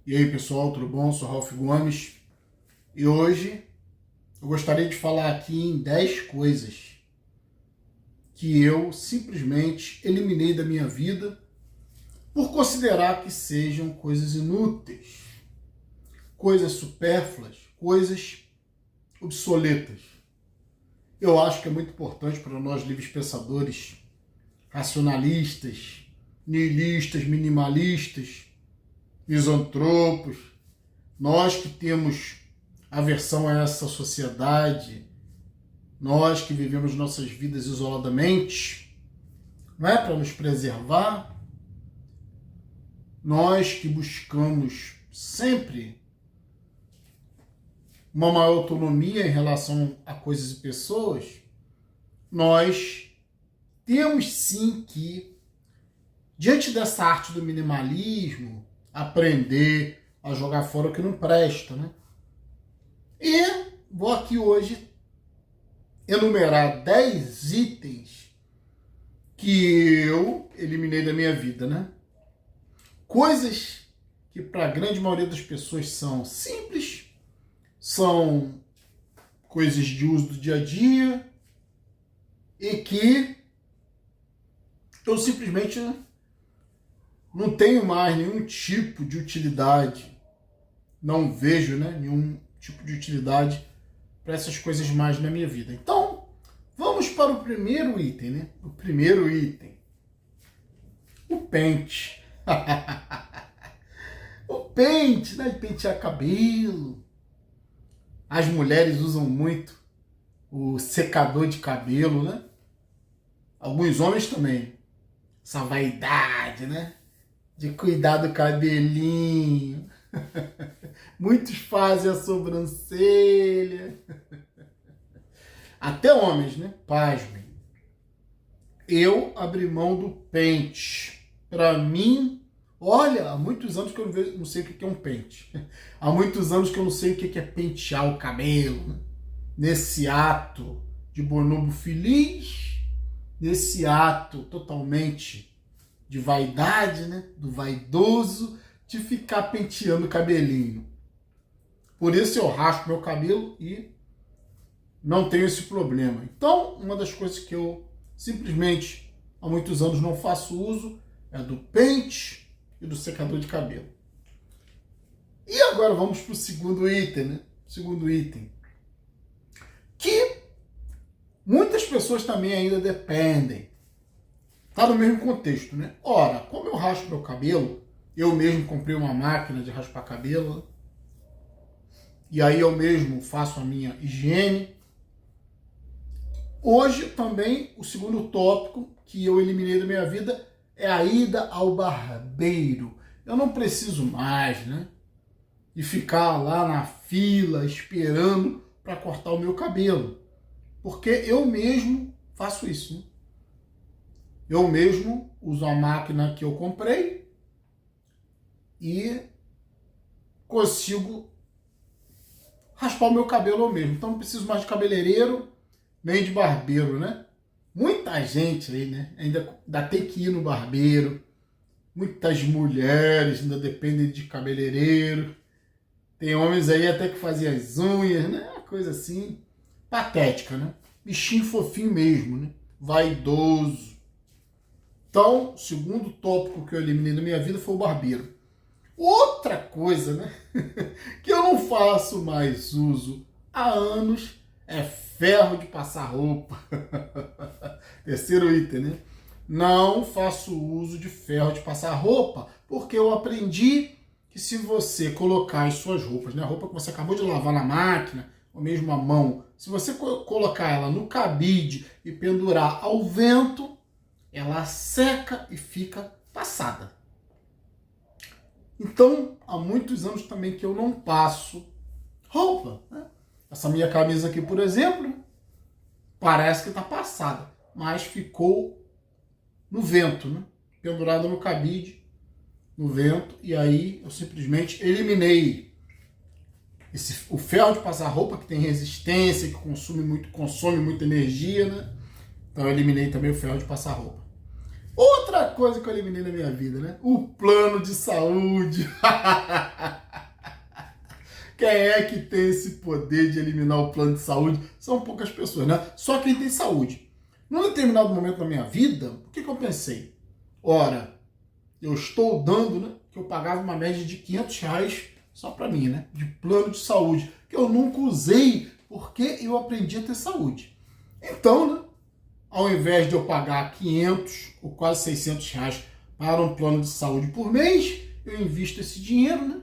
E aí pessoal, tudo bom? Sou Ralph Gomes e hoje eu gostaria de falar aqui em 10 coisas que eu simplesmente eliminei da minha vida por considerar que sejam coisas inúteis, coisas supérfluas, coisas obsoletas. Eu acho que é muito importante para nós livres pensadores, racionalistas, nihilistas, minimalistas, misantropos, nós que temos aversão a essa sociedade, nós que vivemos nossas vidas isoladamente, não é para nos preservar, nós que buscamos sempre uma maior autonomia em relação a coisas e pessoas, nós temos sim que, diante dessa arte do minimalismo, aprender a jogar fora o que não presta, né? E vou aqui hoje enumerar 10 itens que eu eliminei da minha vida, né? Coisas que para a grande maioria das pessoas são simples, são coisas de uso do dia a dia e que eu simplesmente não tenho mais nenhum tipo de utilidade, não vejo, né, nenhum tipo de utilidade para essas coisas mais na minha vida. Então, vamos para o primeiro item, né? O primeiro item, o pente. O pente, né? Pentear cabelo. As mulheres usam muito o secador de cabelo, né? Alguns homens também. Essa vaidade, né? De cuidar do cabelinho. Muitos fazem a sobrancelha. Até homens, né? Pasmem. Eu abri mão do pente. Para mim, olha, há muitos anos que eu não sei o que é um pente. Há muitos anos que eu não sei o que é pentear o cabelo, né? Nesse ato de bonobo feliz, nesse ato totalmente de vaidade, né? Do vaidoso, de ficar penteando o cabelinho. Por isso eu raspo meu cabelo e não tenho esse problema. Então, uma das coisas que eu simplesmente há muitos anos não faço uso é do pente e do secador de cabelo. E agora vamos para o segundo item, né? Segundo item. Que muitas pessoas também ainda dependem. Está no mesmo contexto, né? Ora, como eu raspo meu cabelo, eu mesmo comprei uma máquina de raspar cabelo, e aí eu mesmo faço a minha higiene. Hoje também o segundo tópico que eu eliminei da minha vida é a ida ao barbeiro. Eu não preciso mais, né, de ficar lá na fila esperando para cortar o meu cabelo, porque eu mesmo faço isso, né? Eu mesmo uso a máquina que eu comprei e consigo raspar o meu cabelo eu mesmo. Então não preciso mais de cabeleireiro nem de barbeiro, né? Muita gente aí, né, ainda tem que ir no barbeiro. Muitas mulheres ainda dependem de cabeleireiro. Tem homens aí até que fazem as unhas, né? Uma coisa assim patética, né? Bichinho fofinho mesmo, né? Vaidoso. Então, o segundo tópico que eu eliminei da minha vida foi o barbeiro. Outra coisa, né, que eu não faço mais uso há anos é ferro de passar roupa. Terceiro item, né? Não faço uso de ferro de passar roupa, porque eu aprendi que se você colocar as suas roupas, né, a roupa que você acabou de lavar na máquina, ou mesmo à mão, se você colocar ela no cabide e pendurar ao vento, ela seca e fica passada. Então, há muitos anos também que eu não passo roupa, né? Essa minha camisa aqui, por exemplo, parece que está passada, mas ficou no vento, né? Pendurada no cabide, no vento, e aí eu simplesmente eliminei o ferro de passar roupa, que tem resistência, que consome muita energia, né? Então eu eliminei também o ferro de passar roupa. Outra coisa que eu eliminei na minha vida, né? O plano de saúde. é que tem esse poder de eliminar o plano de saúde? São poucas pessoas, né? Só quem tem saúde. Num determinado momento da minha vida, o que eu pensei? Ora, eu estou dando, né? Que eu pagava uma média de R$ 500 só para mim, né? De plano de saúde, que eu nunca usei porque eu aprendi a ter saúde. Então, né? Ao invés de eu pagar 500 ou quase R$ 600 para um plano de saúde por mês, eu invisto esse dinheiro, né?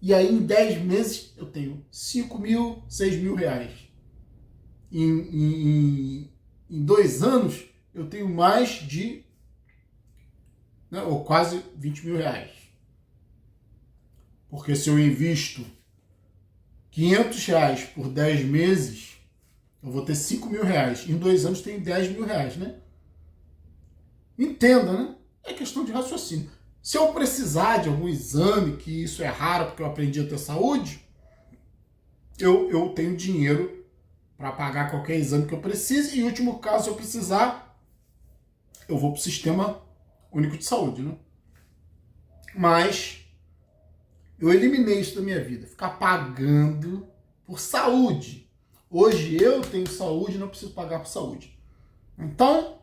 E aí, em 10 meses, eu tenho 5 mil, 6 mil reais. Em 2 anos, eu tenho mais de, né, ou quase 20 mil reais. Porque se eu invisto R$ 500 por 10 meses, eu vou ter 5 mil reais. Em 2 anos, tenho 10 mil reais, né? Entenda, né? É questão de raciocínio. Se eu precisar de algum exame, que isso é raro porque eu aprendi a ter saúde, eu tenho dinheiro para pagar qualquer exame que eu precise. E, em último caso, se eu precisar, eu vou para o Sistema Único de Saúde, né? Mas eu eliminei isso da minha vida. Ficar pagando por saúde. Hoje eu tenho saúde e não preciso pagar por saúde. Então,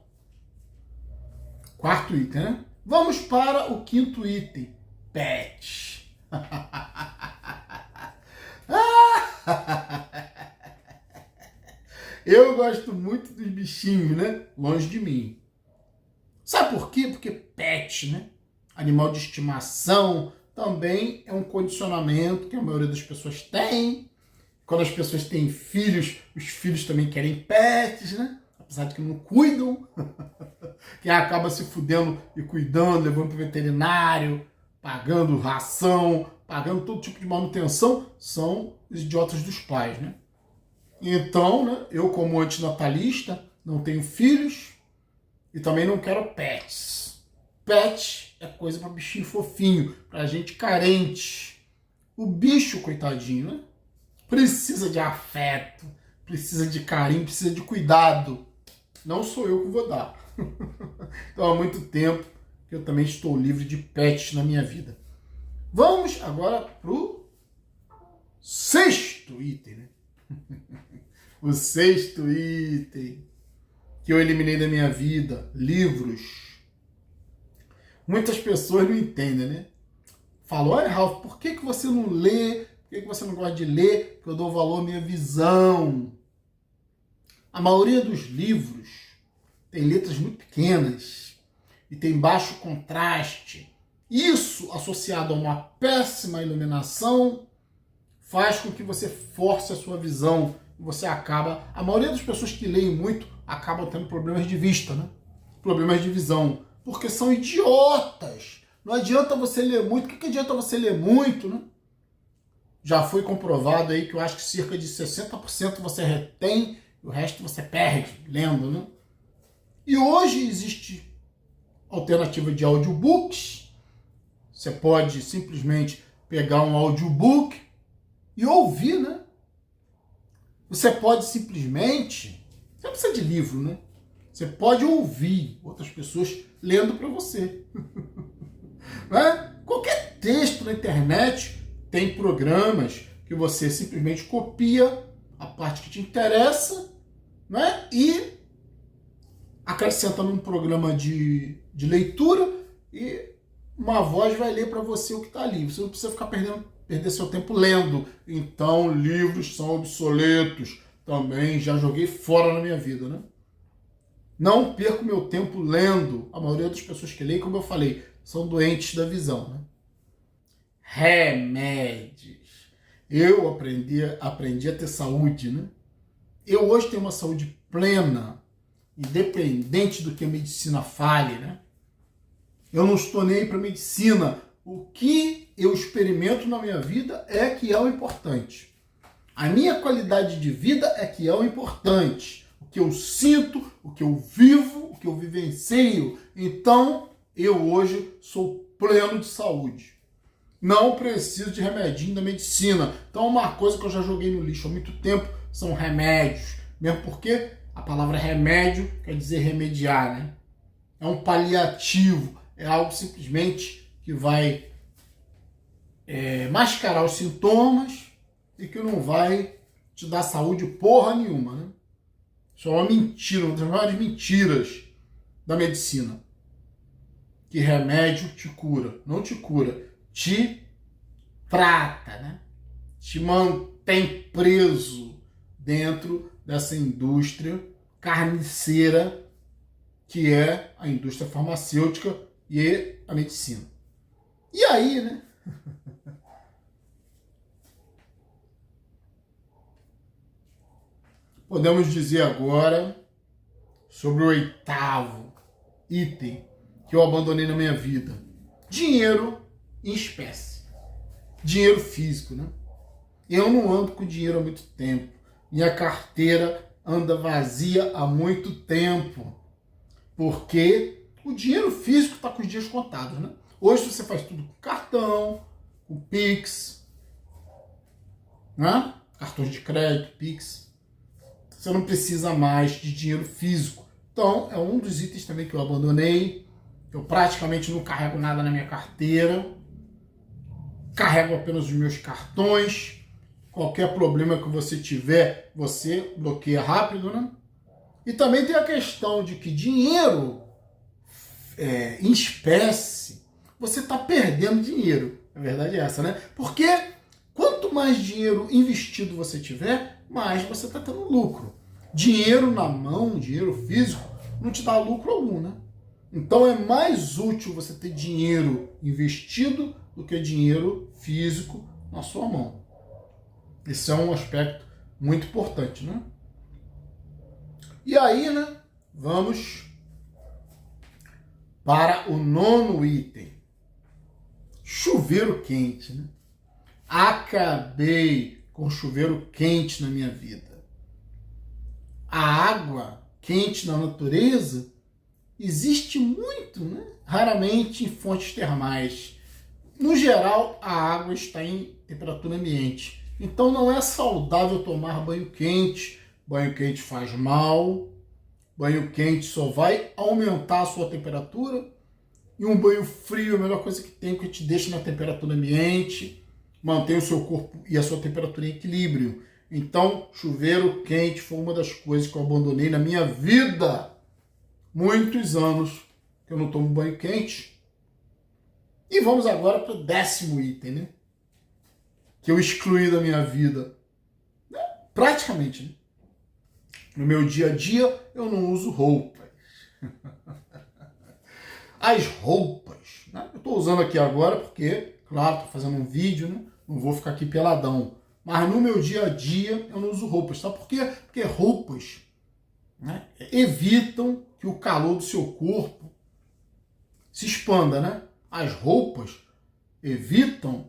quarto item, né? Vamos para o quinto item. Pet. Eu gosto muito dos bichinhos, né? Longe de mim. Sabe por quê? Porque pet, né? Animal de estimação, também é um condicionamento que a maioria das pessoas tem. Quando as pessoas têm filhos, os filhos também querem pets, né? Apesar de que não cuidam. Quem acaba se fudendo e cuidando, levando para o veterinário, pagando ração, pagando todo tipo de manutenção, são os idiotas dos pais, né? Então, né, eu como antinatalista, não tenho filhos e também não quero pets. Pet é coisa para bichinho fofinho, para gente carente. O bicho, coitadinho, né? Precisa de afeto, precisa de carinho, precisa de cuidado. Não sou eu que vou dar. Então há muito tempo que eu também estou livre de pets na minha vida. Vamos agora para o sexto item, né? O sexto item que eu eliminei da minha vida, livros. Muitas pessoas não entendem, né? Falam, olha, Ralf, por que você não lê? Por que você não gosta de ler? Porque eu dou valor à minha visão. A maioria dos livros tem letras muito pequenas e tem baixo contraste. Isso, associado a uma péssima iluminação, faz com que você force a sua visão. E você acaba... A maioria das pessoas que leem muito acabam tendo problemas de vista, né? Problemas de visão. Porque são idiotas. Não adianta você ler muito. O que adianta você ler muito, né? Já foi comprovado aí que eu acho que cerca de 60% você retém e o resto você perde lendo, né? E hoje existe alternativa de audiobooks. Você pode simplesmente pegar um audiobook e ouvir, né? Você pode simplesmente... Você não precisa de livro, né? Você pode ouvir outras pessoas lendo para você. Né? Qualquer texto na internet tem programas que você simplesmente copia a parte que te interessa, né? E acrescenta num programa de leitura e uma voz vai ler para você o que está ali. Você não precisa ficar perder seu tempo lendo. Então, livros são obsoletos. Também já joguei fora na minha vida, né? Não perco meu tempo lendo. A maioria das pessoas que leem, como eu falei, são doentes da visão, né? Remédios. Eu aprendi a ter saúde, né? Eu hoje tenho uma saúde plena, independente do que a medicina fale, né? Eu não estou nem aí para medicina. O que eu experimento na minha vida é que é o importante. A minha qualidade de vida é que é o importante. O que eu sinto, o que eu vivo, o que eu vivencio. Então, eu hoje sou pleno de saúde. Não preciso de remedinho da medicina. Então, uma coisa que eu já joguei no lixo há muito tempo são remédios. Mesmo porque a palavra remédio quer dizer remediar, né? É um paliativo. É algo simplesmente que vai mascarar os sintomas e que não vai te dar saúde porra nenhuma, né? Isso é uma mentira, uma das maiores mentiras da medicina. Que remédio te cura. Não te cura, te trata, né? Te mantém preso dentro dessa indústria carniceira que é a indústria farmacêutica e a medicina. E aí, né? Podemos dizer agora sobre o 8º item que eu abandonei na minha vida. Dinheiro em espécie. Dinheiro físico, né? Eu não ando com dinheiro há muito tempo. Minha carteira anda vazia há muito tempo. Porque o dinheiro físico está com os dias contados, né? Hoje você faz tudo com cartão, com Pix, né? Cartões de crédito, Pix. Você não precisa mais de dinheiro físico. Então, é um dos itens também que eu abandonei. Eu praticamente não carrego nada na minha carteira. Carrego apenas os meus cartões. Qualquer problema que você tiver, você bloqueia rápido, né? E também tem a questão de que dinheiro em espécie, você está perdendo dinheiro. A verdade é essa, né? Porque quanto mais dinheiro investido você tiver, mais você está tendo lucro. Dinheiro na mão, dinheiro físico, não te dá lucro algum, né? Então é mais útil você ter dinheiro investido do que dinheiro físico na sua mão. Esse é um aspecto muito importante, né? E aí, né? Vamos para o 9º item. Chuveiro quente, né? Acabei com chuveiro quente na minha vida. A água quente na natureza existe muito, né? Raramente em fontes termais. No geral, a água está em temperatura ambiente. Então não é saudável tomar banho quente. Banho quente faz mal. Banho quente só vai aumentar a sua temperatura. E um banho frio é a melhor coisa que tem, porque te deixa na temperatura ambiente, mantém o seu corpo e a sua temperatura em equilíbrio. Então, chuveiro quente foi uma das coisas que eu abandonei na minha vida. Muitos anos que eu não tomo banho quente. E vamos agora para o 10º item, né? Que eu excluí da minha vida. Praticamente, né? No meu dia a dia, eu não uso roupas. As roupas, né? Eu estou usando aqui agora porque, claro, estou fazendo um vídeo, né? Não vou ficar aqui peladão. Mas no meu dia a dia, eu não uso roupas. Sabe por quê? Porque roupas, né, evitam que o calor do seu corpo se expanda, né? As roupas evitam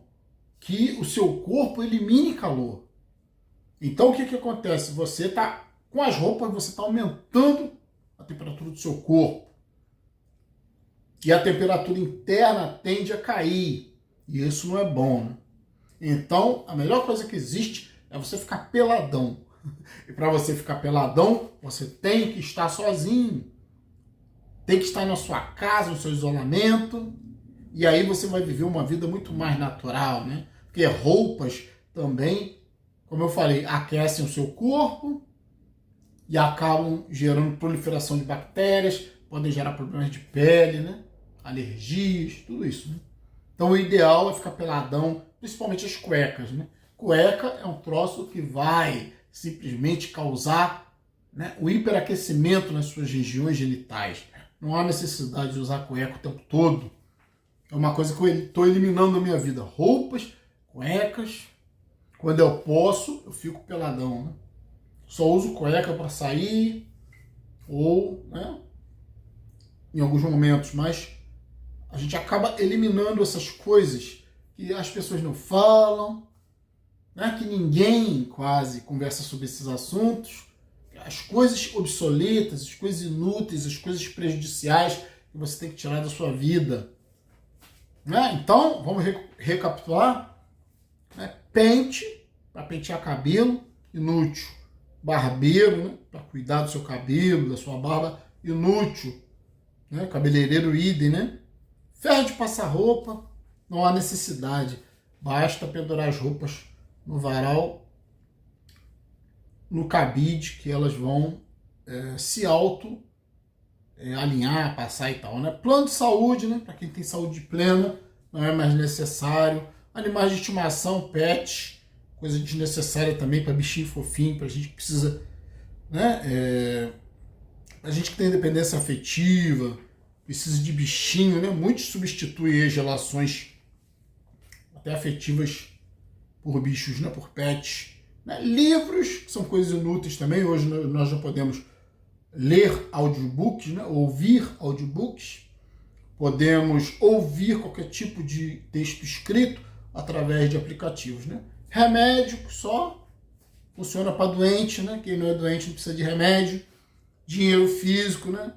que o seu corpo elimine calor. Então, o que acontece? Você está com as roupas, você está aumentando a temperatura do seu corpo. E a temperatura interna tende a cair. E isso não é bom, né? Então, a melhor coisa que existe é você ficar peladão. E para você ficar peladão, você tem que estar sozinho. Tem que estar na sua casa, no seu isolamento. E aí você vai viver uma vida muito mais natural, né? Porque roupas também, como eu falei, aquecem o seu corpo e acabam gerando proliferação de bactérias, podem gerar problemas de pele, né? Alergias, tudo isso, né? Então o ideal é ficar peladão, principalmente as cuecas, né? Cueca é um troço que vai simplesmente causar, né, o hiperaquecimento nas suas regiões genitais. Não há necessidade de usar cueca o tempo todo. É uma coisa que eu estou eliminando da minha vida. Roupas, cuecas. Quando eu posso, eu fico peladão, né? Só uso cueca para sair ou, né, em alguns momentos, mas a gente acaba eliminando essas coisas que as pessoas não falam, né, que ninguém quase conversa sobre esses assuntos, as coisas obsoletas, as coisas inúteis, as coisas prejudiciais que você tem que tirar da sua vida. Né? Então, vamos recapitular. Né? Pente, para pentear cabelo, inútil. Barbeiro, né, para cuidar do seu cabelo, da sua barba, inútil. Né? Cabeleireiro, idem, né? Ferro de passar roupa, não há necessidade. Basta pendurar as roupas no varal, no cabide, que elas vão se alinhar, passar e tal, né? Plano de saúde, né? Para quem tem saúde plena, não é mais necessário. Animais de estimação, pet, coisa desnecessária também para bichinho fofinho, para a gente que precisa, né? A gente que tem dependência afetiva, precisa de bichinho, né? Muitos substituem as relações até afetivas por bichos, né? Por pets. Né? Livros, que são coisas inúteis também. Hoje nós já podemos ler audiobooks, né? Ouvir audiobooks. Podemos ouvir qualquer tipo de texto escrito através de aplicativos, né? Remédio só funciona para doente, né? Quem não é doente não precisa de remédio. Dinheiro físico, né?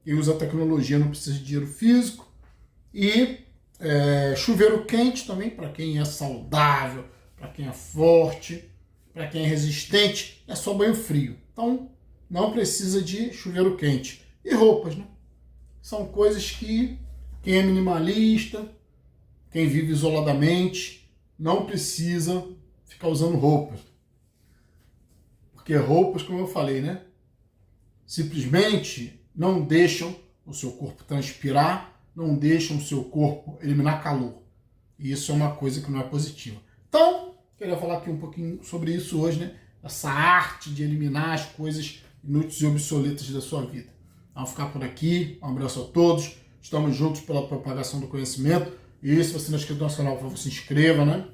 Quem usa tecnologia não precisa de dinheiro físico. E chuveiro quente também, para quem é saudável, para quem é forte, para quem é resistente, é só banho frio. Então, não precisa de chuveiro quente. E roupas, né? São coisas que quem é minimalista, quem vive isoladamente, não precisa ficar usando roupas. Porque roupas, como eu falei, né? Simplesmente não deixam o seu corpo transpirar, não deixam o seu corpo eliminar calor. E isso é uma coisa que não é positiva. Então, queria falar aqui um pouquinho sobre isso hoje, né? Essa arte de eliminar as coisas inúteis e obsoletas da sua vida. Vamos ficar por aqui. Um abraço a todos. Estamos juntos pela propagação do conhecimento. E se você não é inscrito no nosso canal, por favor, se inscreva, né?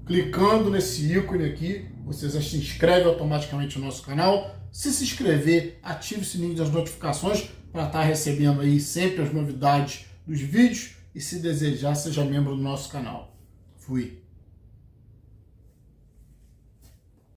Clicando nesse ícone aqui, você já se inscreve automaticamente no nosso canal. Se inscrever, ative o sininho das notificações para estar recebendo aí sempre as novidades dos vídeos. E se desejar, seja membro do nosso canal. Fui!